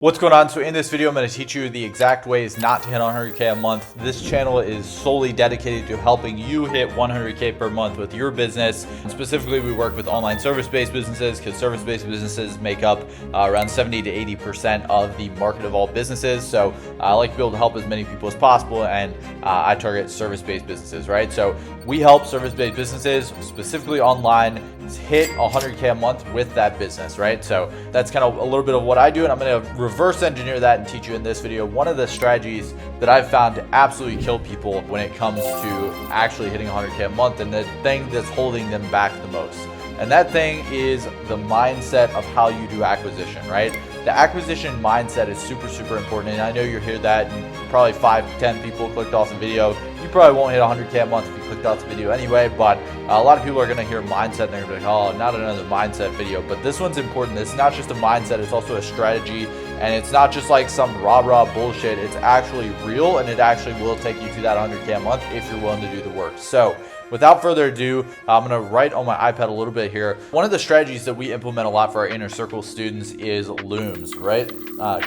What's going on? So in this video, I'm going to teach you the exact ways not to hit 100K a month. This channel is solely dedicated to helping you hit 100K per month with your business. Specifically, we work with online service-based businesses because service-based businesses make up around 70 to 80% of the market of all businesses. So I like to be able to help as many people as possible, and I target service-based businesses, right? So we help service-based businesses, specifically online, hit 100K a month with that business, right? So that's kind of a little bit of what I do, and I'm going to reverse engineer that and teach you in this video one of the strategies that I've found to absolutely kill people when it comes to actually hitting 100K a month, and the thing that's holding them back the most. And that thing is the mindset of how you do acquisition, right? The acquisition mindset is super, super important. And I know you hear that, and probably 5 to 10 people clicked off the video. You probably won't hit 100K a month if you clicked off the video anyway, but a lot of people are gonna hear mindset and they're gonna be like, oh, not another mindset video. But this one's important. It's not just a mindset, it's also a strategy. And it's not just like some rah-rah bullshit. It's actually real, and it actually will take you to that 100K a month if you're willing to do the work. So without further ado, I'm gonna write on my iPad a little bit here. One of the strategies that we implement a lot for our inner circle students is looms, right?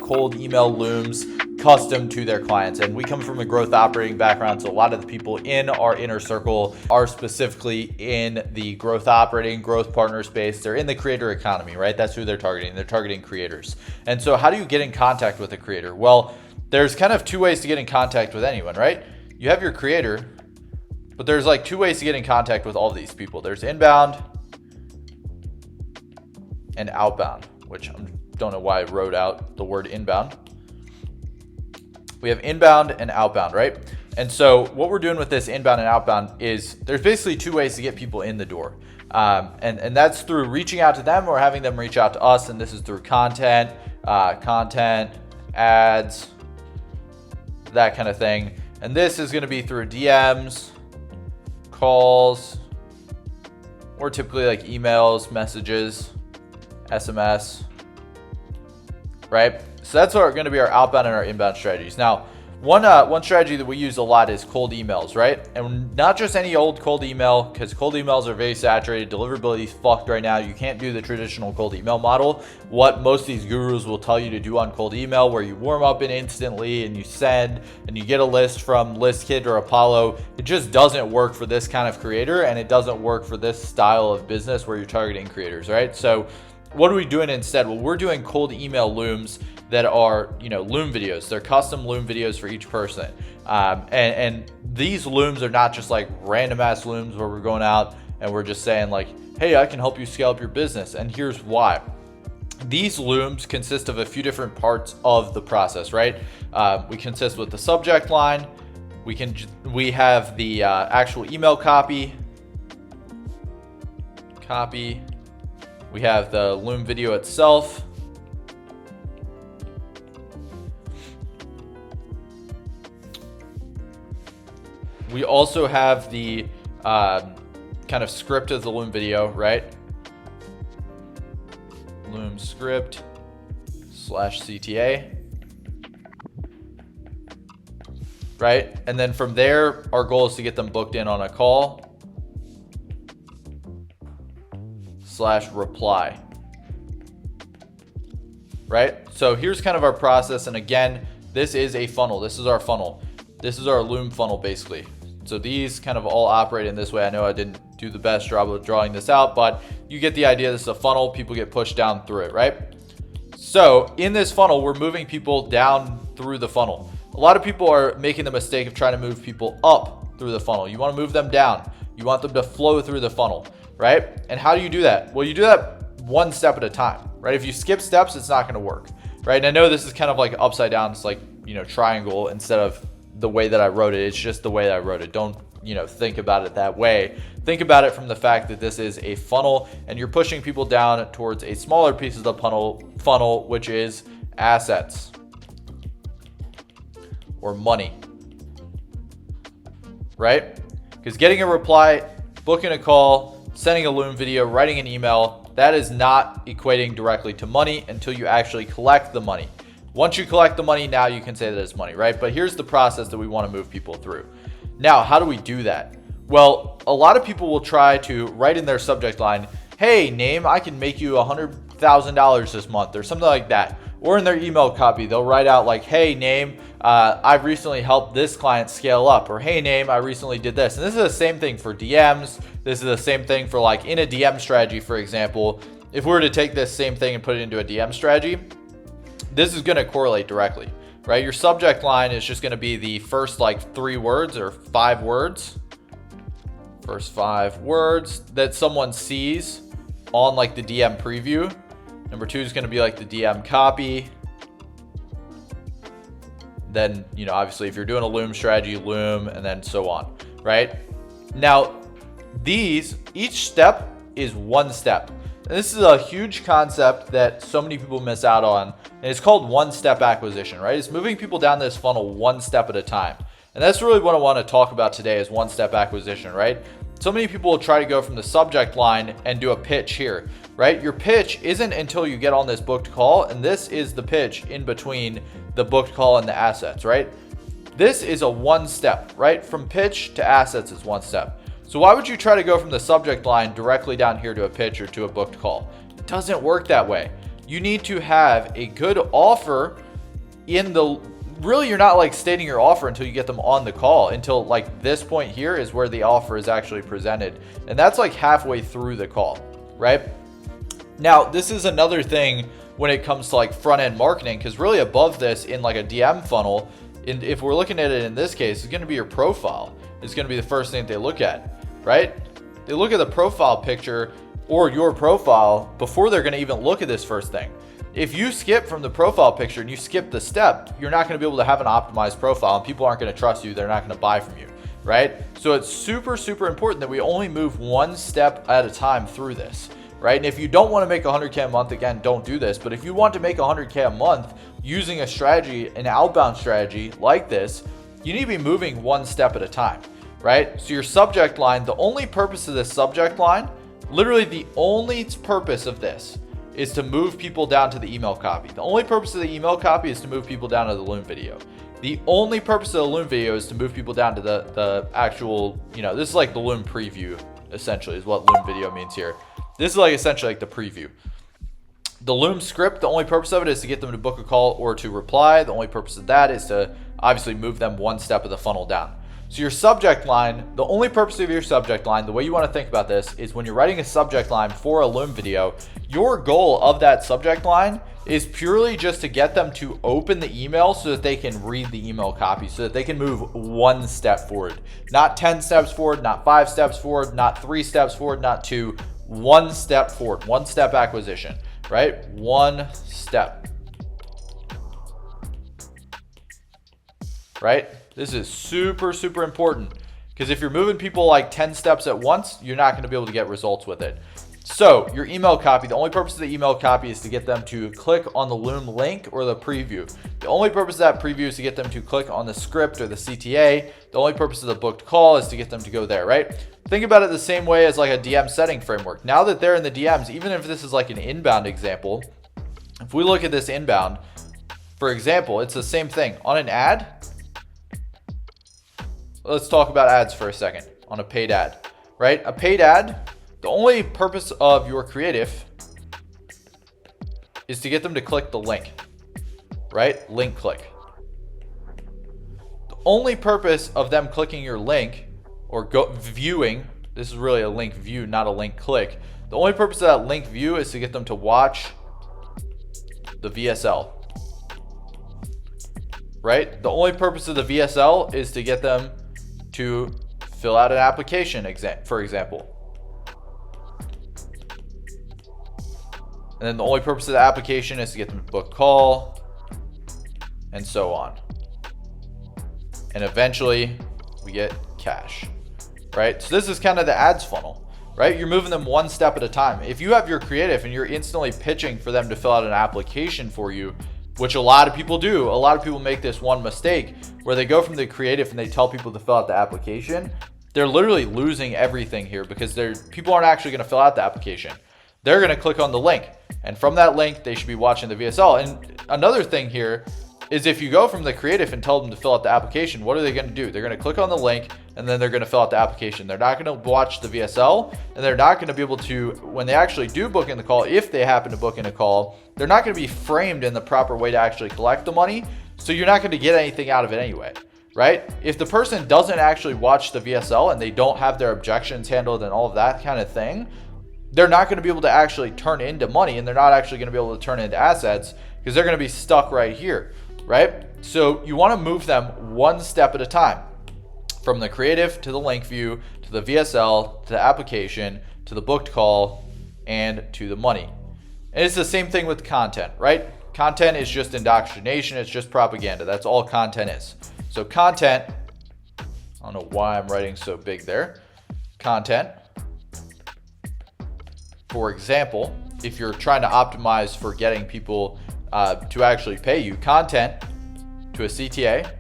Cold email looms, custom to their clients. And we come from a growth operating background, so a lot of the people in our inner circle are specifically in the growth operating, growth partner space. They're in the creator economy, right? That's who they're targeting. They're targeting creators. And so how do you get in contact with a creator? Well, there's kind of 2 ways to get in contact with anyone, right? You have your creator, but there's like 2 ways to get in contact with all of these people. There's inbound and outbound, which I don't know why I wrote out the word inbound. We have inbound and outbound, right? And so what we're doing with this inbound and outbound is there's basically 2 ways to get people in the door. And that's through reaching out to them or having them reach out to us. And this is through content, ads, that kind of thing. And this is gonna be through DMs, calls, or typically like emails, messages, SMS, right? So that's going to be our outbound and our inbound strategies. Now, one strategy that we use a lot is cold emails, right? And not just any old cold email, because cold emails are very saturated. Deliverability is fucked right now. You can't do the traditional cold email model. What most of these gurus will tell you to do on cold email, where you warm up it instantly and you send and you get a list from ListKit or Apollo, it just doesn't work for this kind of creator, and it doesn't work for this style of business where you're targeting creators, right? So what are we doing instead? Well, we're doing cold email looms that are, loom videos. They're custom loom videos for each person. And these looms are not just like random ass looms where we're going out and we're just saying like, hey, I can help you scale up your business. And here's why. These looms consist of a few different parts of the process, right? We consist with the subject line. We have the actual email copy. We have the loom video itself. We also have the kind of script of the loom video, right? Loom script /CTA, right? And then from there, our goal is to get them booked in on a call /reply, right? So here's kind of our process. And again, this is a funnel. This is our funnel. This is our loom funnel, basically. So these kind of all operate in this way. I know I didn't do the best job of drawing this out, but you get the idea. This is a funnel. People get pushed down through it, right? So in this funnel, we're moving people down through the funnel. A lot of people are making the mistake of trying to move people up through the funnel. You want to move them down. You want them to flow through the funnel, right? And how do you do that? Well, you do that 1 step at a time, right? If you skip steps, it's not going to work, right? And I know this is kind of like upside down. It's like, triangle instead of the way that I wrote it. It's just the way that I wrote it. Don't, think about it that way. Think about it from the fact that this is a funnel and you're pushing people down towards a smaller piece of the funnel, which is assets or money, right? Because getting a reply, booking a call, sending a loom video, writing an email, that is not equating directly to money until you actually collect the money. Once you collect the money, now you can say that it's money, right? But here's the process that we want to move people through. Now, how do we do that? Well, a lot of people will try to write in their subject line, hey, name, I can make you $100,000 this month or something like that. Or in their email copy, they'll write out like, hey, name, I've recently helped this client scale up, or hey, name, I recently did this. And this is the same thing for DMs. This is the same thing for like in a DM strategy, for example. If we were to take this same thing and put it into a DM strategy, this is going to correlate directly, right? Your subject line is just going to be the first like 3 words or 5 words. First 5 words that someone sees on like the DM preview. Number 2 is going to be like the DM copy. Then, you know, obviously if you're doing a Loom strategy, Loom, and then so on, right? Now, each step is one step. And this is a huge concept that so many people miss out on. And it's called one-step acquisition, right? It's moving people down this funnel one step at a time. And that's really what I want to talk about today is one-step acquisition, right? So many people will try to go from the subject line and do a pitch here, right? Your pitch isn't until you get on this booked call, and this is the pitch in between the booked call and the assets, right? This is a one step, right? From pitch to assets is one step. So why would you try to go from the subject line directly down here to a pitch or to a booked call? It doesn't work that way. You need to have a good offer really, you're not like stating your offer until you get them on the call, until like this point here is where the offer is actually presented. And that's like halfway through the call, right? Now, this is another thing when it comes to like front end marketing, because really above this in like a DM funnel, if we're looking at it in this case, it's going to be your profile. It's going to be the first thing they look at, right? They look at the profile picture or your profile before they're going to even look at this first thing. If you skip from the profile picture and you skip the step, you're not going to be able to have an optimized profile, and people aren't going to trust you. They're not going to buy from you, right? So it's super, super important that we only move one step at a time through this, right? And if you don't want to make 100K a month, again, don't do this. But if you want to make 100K a month using a strategy, an outbound strategy like this, you need to be moving one step at a time, right? So your subject line, the only purpose of this subject line, literally the only purpose of this is to move people down to the email copy. The only purpose of the email copy is to move people down to the Loom video. The only purpose of the Loom video is to move people down to the actual, you know, this is like the Loom preview, essentially, is what Loom video means here. This is like essentially like the preview. The Loom script, the only purpose of it is to get them to book a call or to reply. The only purpose of that is to obviously move them one step of the funnel down. So your subject line, the only purpose of your subject line, the way you want to think about this is when you're writing a subject line for a Loom video, your goal of that subject line is purely just to get them to open the email so that they can read the email copy, so that they can move one step forward. Not 10 steps forward, not 5 steps forward, not 3 steps forward, not 2, 1 step forward, 1 step acquisition, right? 1 step. Right? This is super, super important, because if you're moving people like 10 steps at once, you're not going to be able to get results with it. So your email copy, the only purpose of the email copy is to get them to click on the Loom link or the preview. The only purpose of that preview is to get them to click on the script or the CTA. The only purpose of the booked call is to get them to go there, right? Think about it the same way as like a DM setting framework. Now that they're in the DMs, even if this is like an inbound example, if we look at this inbound, for example, it's the same thing. On an ad, let's talk about ads for a second on a paid ad, right? A paid ad, the only purpose of your creative is to get them to click the link, right? Link click. The only purpose of them clicking your link or viewing, this is really a link view, not a link click. The only purpose of that link view is to get them to watch the VSL, right? The only purpose of the VSL is to get them to fill out an application, for example. And then the only purpose of the application is to get them to book call, and so on. And eventually we get cash, right? So this is kind of the ads funnel, right? You're moving them one step at a time. If you have your creative and you're instantly pitching for them to fill out an application for you, which a lot of people do. A lot of people make this one mistake where they go from the creative and they tell people to fill out the application. They're literally losing everything here, because people aren't actually going to fill out the application. They're going to click on the link, and from that link, they should be watching the VSL. And another thing here is if you go from the creative and tell them to fill out the application, what are they going to do? They're going to click on the link. and then they're going to fill out the application. They're not going to watch the VSL, and they're not going to be able to, when they actually do book in the call, if they happen to book in a call, they're not going to be framed in the proper way to actually collect the money. So you're not going to get anything out of it anyway, right? If the person doesn't actually watch the VSL and they don't have their objections handled and all of that kind of thing, they're not going to be able to actually turn into money, and they're not actually going to be able to turn into assets because they're going to be stuck right here, right? So you want to move them one step at a time, from the creative to the link view to the VSL to the application to the booked call and to the money. And it's the same thing with content, right? Content is just indoctrination. It's just propaganda. That's all content is. So content, I don't know why I'm writing so big there. Content, for example, if you're trying to optimize for getting people to actually pay you, content to a CTA,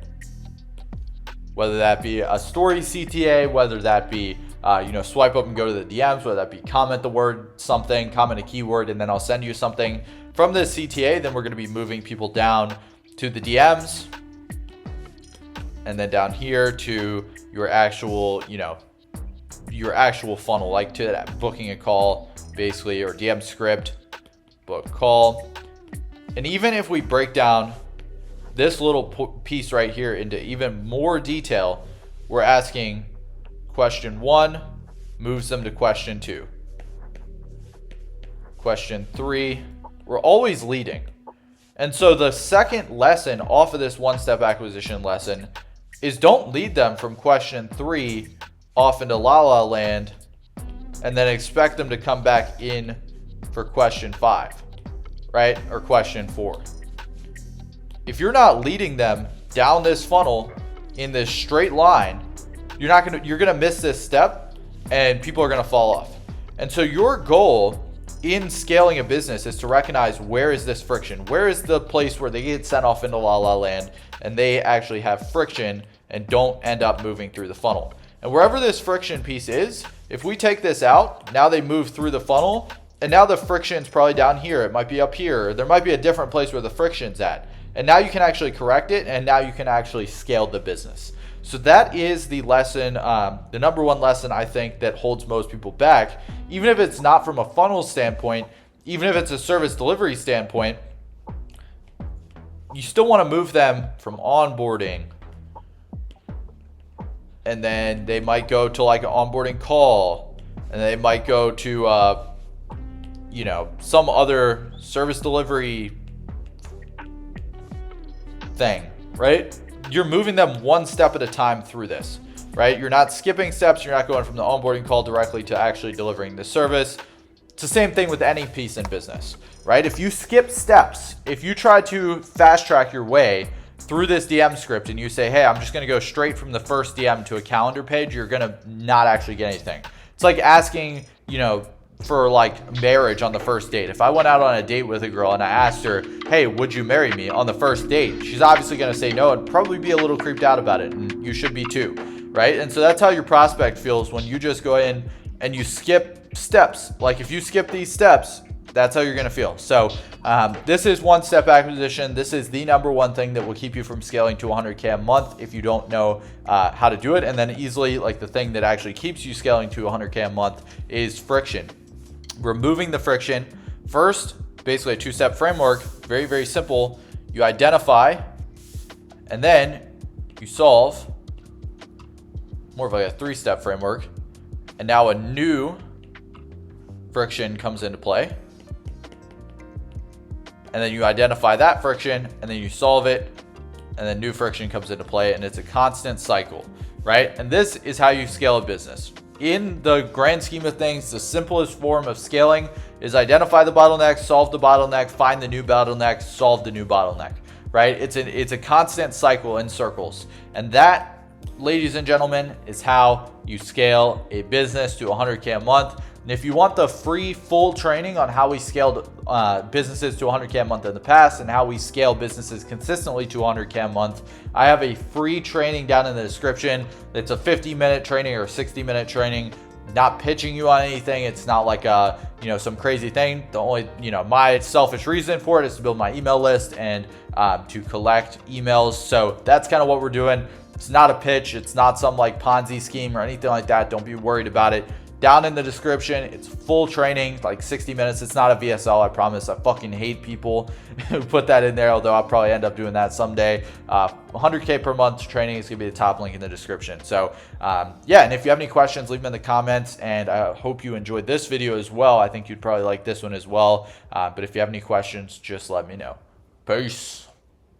whether that be a story CTA, whether that be swipe up and go to the DMs, whether that be comment the word something, comment a keyword, and then I'll send you something from this CTA. Then we're going to be moving people down to the DMs, and then down here to your actual funnel, like to that booking a call, basically, or DM script, book call. And even if we break down this little piece right here into even more detail, we're asking question 1 moves them to question 2. Question 3, we're always leading. And so the second lesson off of this one-step acquisition lesson is don't lead them from question 3 off into la la land and then expect them to come back in for question 5, right? Or question 4. If you're not leading them down this funnel in this straight line, you're gonna miss this step and people are gonna fall off. And so your goal in scaling a business is to recognize, where is this friction? Where is the place where they get sent off into la la land and they actually have friction and don't end up moving through the funnel? And wherever this friction piece is, if we take this out, now they move through the funnel, and now the friction's probably down here. It might be up here. Or there might be a different place where the friction's at. And now you can actually correct it, and now you can actually scale the business. So that is the lesson, the number one lesson I think that holds most people back. Even if it's not from a funnel standpoint, even if it's a service delivery standpoint, you still want to move them from onboarding, and then they might go to like an onboarding call, and they might go to some other service delivery thing, right? You're moving them one step at a time through this, right? You're not skipping steps. You're not going from the onboarding call directly to actually delivering the service. It's the same thing with any piece in business, right? If you skip steps, if you try to fast track your way through this DM script and you say, hey, I'm just going to go straight from the first DM to a calendar page, you're going to not actually get anything. It's like asking, for like marriage on the first date. If I went out on a date with a girl and I asked her, hey, would you marry me on the first date? She's obviously going to say no and probably be a little creeped out about it. And you should be too, right? And so that's how your prospect feels when you just go in and you skip steps. Like if you skip these steps, that's how you're going to feel. So this is one-step acquisition. This is the number one thing that will keep you from scaling to 100K a month if you don't know how to do it. And then easily, like the thing that actually keeps you scaling to 100K a month is friction. Removing the friction. First, basically a two-step framework, very, very simple. You identify and then you solve, more of like a three-step framework. And now a new friction comes into play. And then you identify that friction and then you solve it, and then new friction comes into play, and it's a constant cycle, right? And this is how you scale a business. In the grand scheme of things, the simplest form of scaling is identify the bottleneck, solve the bottleneck, find the new bottleneck, solve the new bottleneck, right? It's a constant cycle in circles. And that, ladies and gentlemen, is how you scale a business to 100K a month. And if you want the free full training on how we scaled businesses to 100K a month in the past and how we scale businesses consistently to 100K a month, I have a free training down in the description. It's a 50-minute training or 60-minute training. Not pitching you on anything. It's not like some crazy thing. The only my selfish reason for it is to build my email list and to collect emails. So that's kind of what we're doing. It's not a pitch. It's not some like Ponzi scheme or anything like that. Don't be worried about it. Down in the description, it's full training, like 60 minutes. It's not a VSL, I promise. I fucking hate people who put that in there, although I'll probably end up doing that someday. 100K per month training is gonna be the top link in the description. So yeah, and if you have any questions, leave them in the comments, and I hope you enjoyed this video as well. I think you'd probably like this one as well. But if you have any questions, just let me know. Peace.